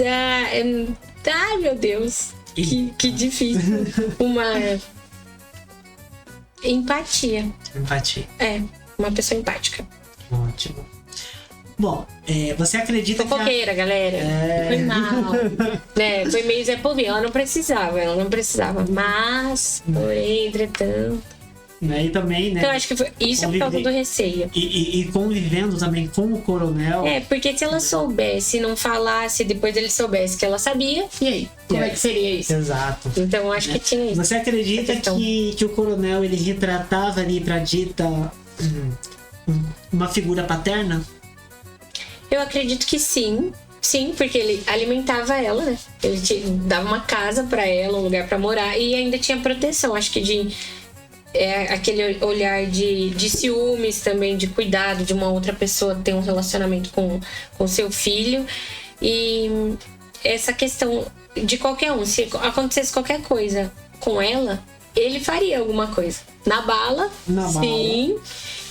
Ai, meu Deus! Que difícil. Uma... empatia. Empatia. Uma pessoa empática. Ótimo. Bom, você acredita fofoqueira, galera. Foi mal. Né? Foi meio Zé Povinho. Ela não precisava. Mas, porém, entretanto... E também, né? Então, acho que foi isso por causa do receio. E convivendo também com o coronel. Porque se ela soubesse, não falasse, depois ele soubesse que ela sabia, e aí? Como é que seria isso? Exato. Então, acho que tinha isso. Você acredita que o coronel, ele retratava ali pra Dita uma figura paterna? Eu acredito que sim. Sim, porque ele alimentava ela, né? Ele dava uma casa pra ela, um lugar pra morar, e ainda tinha proteção. Acho que aquele olhar de ciúmes também, de cuidado de uma outra pessoa ter um relacionamento com seu filho. E essa questão de qualquer um, se acontecesse qualquer coisa com ela, ele faria alguma coisa. Na bala, sim,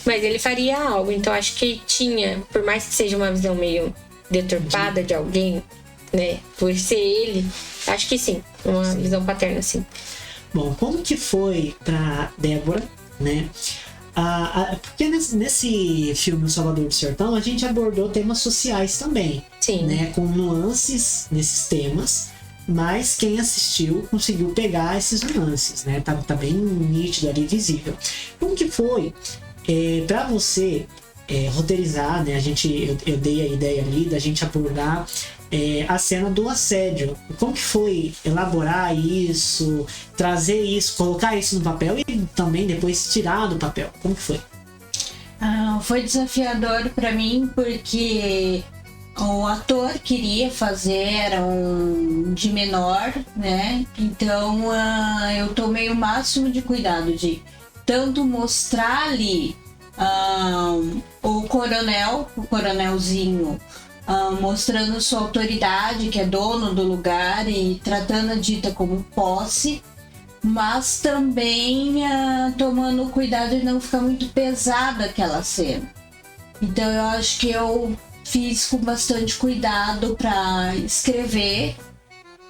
mas ele faria algo. Então acho que tinha, por mais que seja uma visão meio deturpada de alguém, né, por ser ele, acho que sim, uma visão paterna, sim. Bom, como que foi pra Débora, né? Porque nesse filme O Salvador do Sertão, a gente abordou temas sociais também. Sim. Né? Com nuances nesses temas, mas quem assistiu conseguiu pegar esses nuances, né? Tá bem nítido ali, visível. Como que foi pra você roteirizar, né? Eu dei a ideia ali da gente abordar a cena do assédio. Como que foi elaborar isso, trazer isso, colocar isso no papel e também depois tirar do papel? Como que foi? Foi desafiador para mim porque o ator queria fazer, era de menor, né? Então eu tomei o máximo de cuidado de tanto mostrar ali o coronelzinho, mostrando sua autoridade, que é dono do lugar, e tratando a Dita como posse, mas também tomando cuidado de não ficar muito pesada aquela cena. Então eu acho que eu fiz com bastante cuidado para escrever,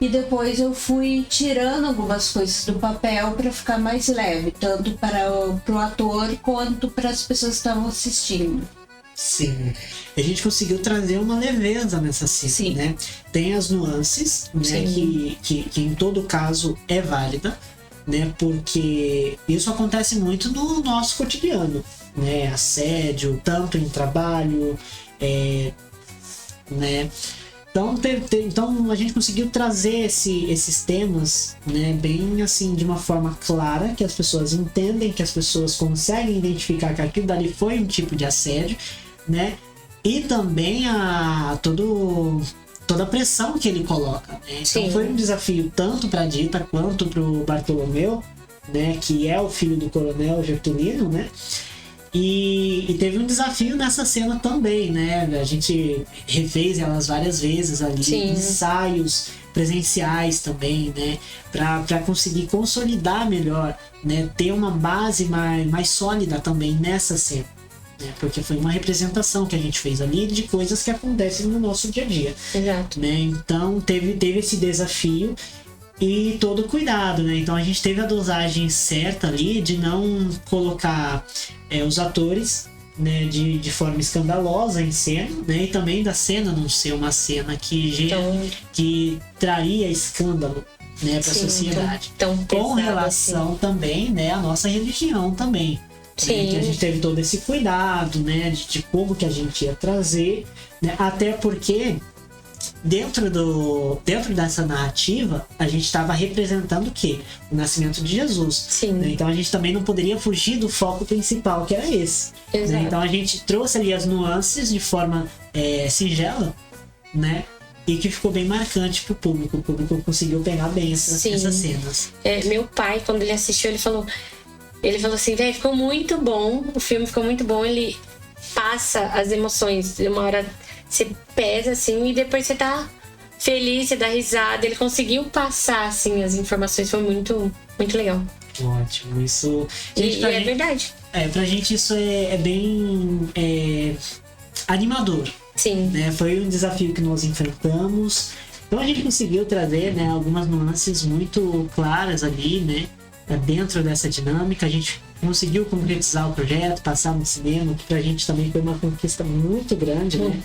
e depois eu fui tirando algumas coisas do papel para ficar mais leve, tanto para o ator quanto para as pessoas que estavam assistindo. Sim, a gente conseguiu trazer uma leveza nessa cena, sim, né? Tem as nuances, né? Que em todo caso é válida, né? Porque isso acontece muito no nosso cotidiano, né? Assédio, tanto em trabalho, né? Então a gente conseguiu trazer esses temas, né, bem assim, de uma forma clara, que as pessoas entendem, que as pessoas conseguem identificar que aquilo dali foi um tipo de assédio, né? E também toda a pressão que ele coloca, né? Então foi um desafio tanto para a Dita quanto para o Bartolomeu, né, que é o filho do coronel Getulino, né? E teve um desafio nessa cena também, né? A gente refez elas várias vezes ali, ensaios presenciais também, né? Para conseguir consolidar melhor, né? Ter uma base mais sólida também nessa cena, né? Porque foi uma representação que a gente fez ali de coisas que acontecem no nosso dia a dia. Exato. Né? Então teve esse desafio e todo cuidado, né? Então a gente teve a dosagem certa ali de não colocar os atores, né, de forma escandalosa em cena, né? E também da cena não ser uma cena que traria escândalo, né, para a sociedade. Tão com pesado, relação assim. Também, né, à nossa religião também, Sim. Que a gente teve todo esse cuidado, né, de como que a gente ia trazer, né, até porque dentro dessa narrativa a gente estava representando o quê? O nascimento de Jesus. Sim. Né? Então a gente também não poderia fugir do foco principal, que era esse. Exato. Né? Então a gente trouxe ali as nuances de forma singela, né? E que ficou bem marcante pro público. O público conseguiu pegar bem essas cenas. Meu pai, quando ele assistiu, ele falou assim, velho, ficou muito bom, o filme ficou muito bom, ele passa as emoções, uma hora você pesa assim e depois você tá feliz, você dá risada, ele conseguiu passar assim as informações, foi muito, muito legal. Ótimo, isso... Gente, e é verdade. Pra gente isso é bem animador. Sim. Né? Foi um desafio que nós enfrentamos. Então a gente conseguiu trazer, né, algumas nuances muito claras ali, né, dentro dessa dinâmica. A gente conseguiu concretizar o projeto, passar no cinema, que pra gente também foi uma conquista muito grande, né?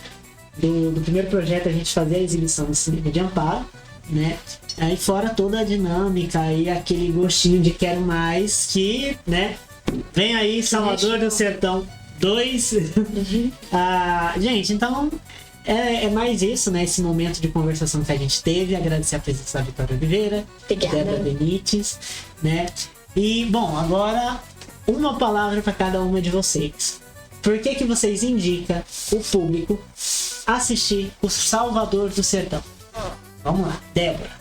Do primeiro projeto a gente fazia a exibição no cinema de Amparo, né? Aí fora toda a dinâmica e aquele gostinho de quero mais, que, né, vem aí Salvador do Sertão 2. Gente, então é mais isso, né? Esse momento de conversação que a gente teve. Agradecer a presença da Vitória Oliveira, Débora Benites, né? E, bom, agora uma palavra para cada uma de vocês. Por que vocês indicam o público assistir O Salvador do Sertão? Vamos lá, Débora.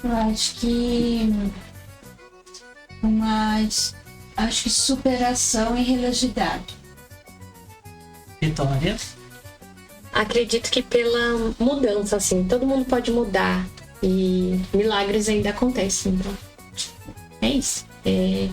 Eu acho que superação e religiosidade. Vitória. Acredito que pela mudança, assim, todo mundo pode mudar e milagres ainda acontecem, então é isso. É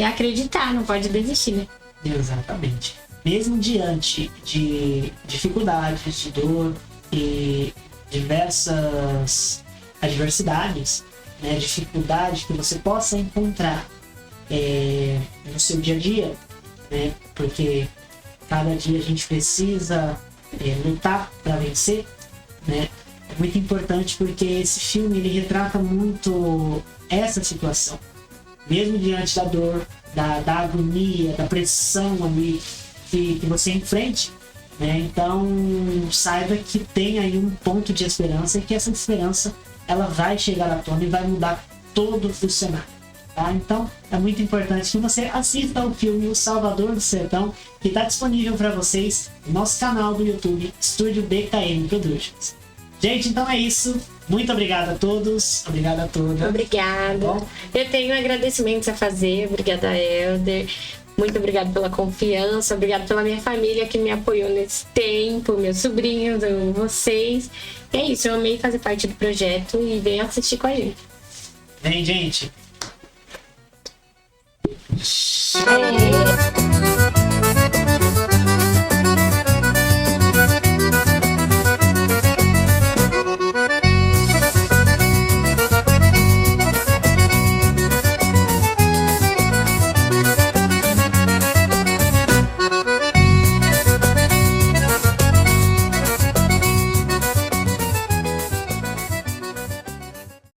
acreditar, não pode desistir, né? Exatamente. Mesmo diante de dificuldades, de dor e diversas adversidades, né, dificuldades que você possa encontrar no seu dia a dia, né, porque cada dia a gente precisa lutar para vencer, né? É muito importante porque esse filme ele retrata muito essa situação, mesmo diante da dor, da agonia, da pressão ali que você enfrente, né? Então saiba que tem aí um ponto de esperança e que essa esperança ela vai chegar à tona e vai mudar todo o cenário. Tá? Então é muito importante que você assista ao filme O Salvador do Sertão, que está disponível para vocês no nosso canal do YouTube, Estúdio BKM Productions. Gente, então é isso. Muito obrigado a todos. Obrigada a todas. Obrigada. Bom? Eu tenho agradecimentos a fazer. Obrigada, Helder. Muito obrigada pela confiança. Obrigada pela minha família que me apoiou nesse tempo, meus sobrinhos, vocês. E é isso. Eu amei fazer parte do projeto e venham assistir com a gente. Vem, gente.